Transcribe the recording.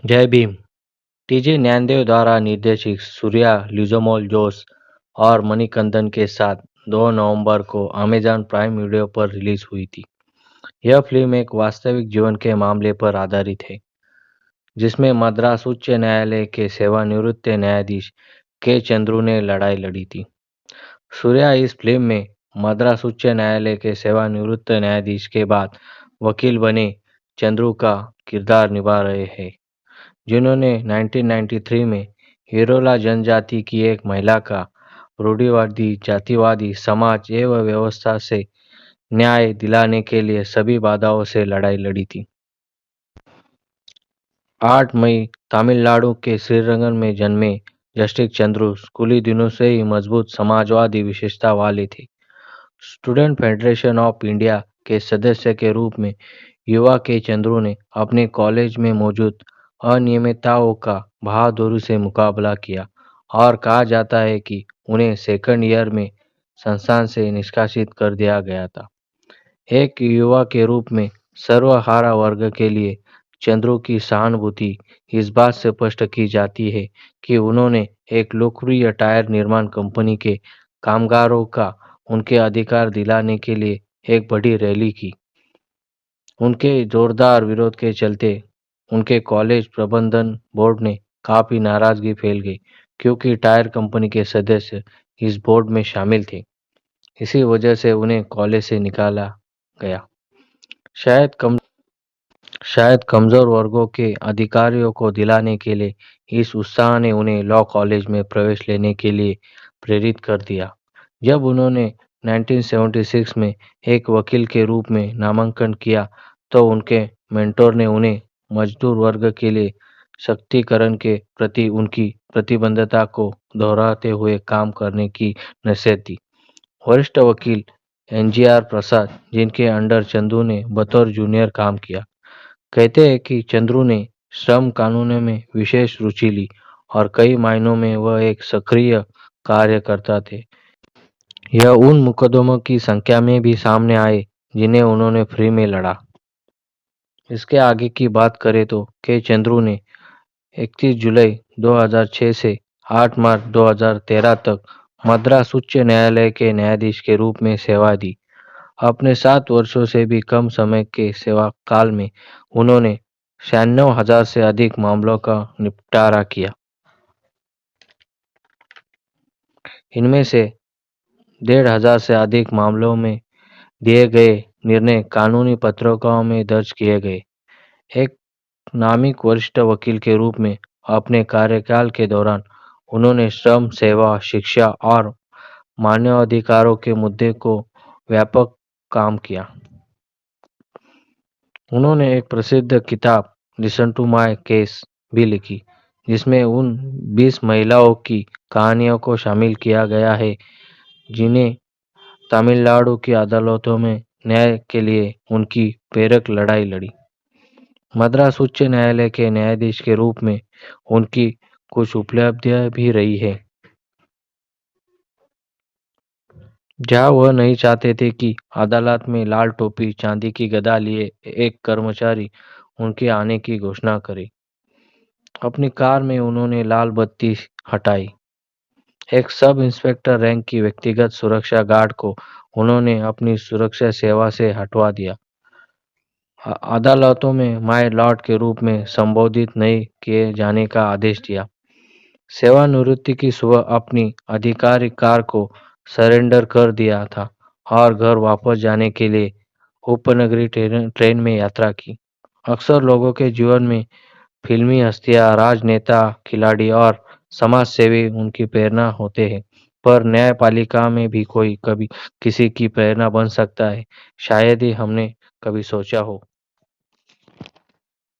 जय भीम। टीजे ज्ञानदेव द्वारा निर्देशित सूर्या लिजोमोल जोस और मणिकंदन के साथ 2 नवंबर को अमेजॉन प्राइम वीडियो पर रिलीज हुई थी। यह फिल्म एक वास्तविक जीवन के मामले पर आधारित है, जिसमें मद्रास उच्च न्यायालय के सेवानिवृत्त न्यायाधीश के चंद्रू ने लड़ाई लड़ी थी। सूर्या इस फिल्म में मद्रास उच्च न्यायालय के सेवानिवृत्त न्यायाधीश के बाद वकील बने चंद्रू का किरदार निभा रहे हैं, जिन्होंने 1993 में हिरोला जनजाति की एक महिला का रूढ़िवादी जातिवादी समाज एवं व्यवस्था से न्याय दिलाने के लिए सभी बाधाओं से लड़ाई लड़ी थी। 8 मई तमिलनाडु के श्रीरंगम में जन्मे जस्टिस चंद्रू स्कूली दिनों से ही मजबूत समाजवादी विशेषता वाले थे। स्टूडेंट फेडरेशन ऑफ इंडिया के सदस्य के रूप में युवा के चंद्रू ने अपने कॉलेज में मौजूद अनियमितताओं का बहादुरी से मुकाबला किया और कहा जाता है कि उन्हें सेकंड ईयर में संस्थान से निष्कासित कर दिया गया था। एक युवा के रूप में सर्वहारा वर्ग के लिए चंद्रू की सहानुभूति इस बात से स्पष्ट की जाती है कि उन्होंने एक लोकप्रिय टायर निर्माण कंपनी के कामगारों का उनके अधिकार दिलाने के लिए एक बड़ी रैली की। उनके जोरदार विरोध के चलते उनके कॉलेज प्रबंधन बोर्ड ने काफ़ी नाराज़गी फैल गई, क्योंकि टायर कंपनी के सदस्य इस बोर्ड में शामिल थे। इसी वजह से उन्हें कॉलेज से निकाला गया। शायद कम शायद कमज़ोर वर्गों के अधिकारियों को दिलाने के लिए इस उत्साह ने उन्हें लॉ कॉलेज में प्रवेश लेने के लिए प्रेरित कर दिया। जब उन्होंने 1976 में एक वकील के रूप में नामांकन किया, तो उनके मेंटोर ने उन्हें मजदूर वर्ग के लिए सशक्तिकरण के प्रति उनकी प्रतिबद्धता को दोहराते हुए काम करने की नसीहत दी। वरिष्ठ वकील NGR प्रसाद, जिनके अंडर चंद्रू ने बतौर जूनियर काम किया, कहते हैं कि चंद्रू ने श्रम कानूनों में विशेष रुचि ली और कई मायनों में वह एक सक्रिय कार्यकर्ता थे। यह उन मुकदमों की संख्या में भी सामने आए जिन्हें उन्होंने फ्री में लड़ा। इसके आगे की बात करें तो के चंद्रू ने 31 जुलाई 2006 से 8 मार्च 2013 तक मद्रास उच्च न्यायालय के न्यायाधीश के रूप में सेवा दी। अपने 7 वर्षों से भी कम समय के सेवा काल में उन्होंने 96,000 से अधिक मामलों का निपटारा किया। इनमें से 1,500 से अधिक मामलों में दिए गए निर्णय कानूनी पत्रिकाओं में दर्ज किए गए। एक नामिक वरिष्ठ वकील के रूप में अपने कार्यकाल के दौरान उन्होंने श्रम, सेवा, शिक्षा और मानवाधिकारों के मुद्दे को व्यापक काम किया। उन्होंने एक प्रसिद्ध किताब लिसन टू माय केस भी लिखी, जिसमें उन 20 महिलाओं की कहानियों को शामिल किया गया है जिन्हें तमिलनाडु की अदालतों में न्याय के लिए उनकी प्रेरक लड़ाई लड़ी। मद्रास उच्च न्यायालय के न्यायाधीश के रूप में उनकी कुछ उपलब्धियां भी रही है, जहां वह नहीं चाहते थे कि अदालत में लाल टोपी, चांदी की गदा लिए एक कर्मचारी उनके आने की घोषणा करे। अपनी कार में उन्होंने लाल बत्ती हटाई। एक सब इंस्पेक्टर रैंक की व्यक्तिगत सुरक्षा गार्ड को उन्होंने अपनी सुरक्षा सेवा से हटवा दिया। अदालतों में माय लॉर्ड के रूप में संबोधित नहीं किए जाने का आदेश दिया। सेवानिवृत्ति की सुबह अपनी आधिकारिक कार को सरेंडर कर दिया था और घर वापस जाने के लिए उपनगरीय ट्रेन में यात्रा की। अक्सर लोगों के जीवन में फिल्मी हस्तियां, राजनेता, खिलाड़ी और समाजसेवी उनकी प्रेरणा होते हैं, पर न्यायपालिका में भी कोई कभी किसी की प्रेरणा बन सकता है, शायद ही हमने कभी सोचा हो।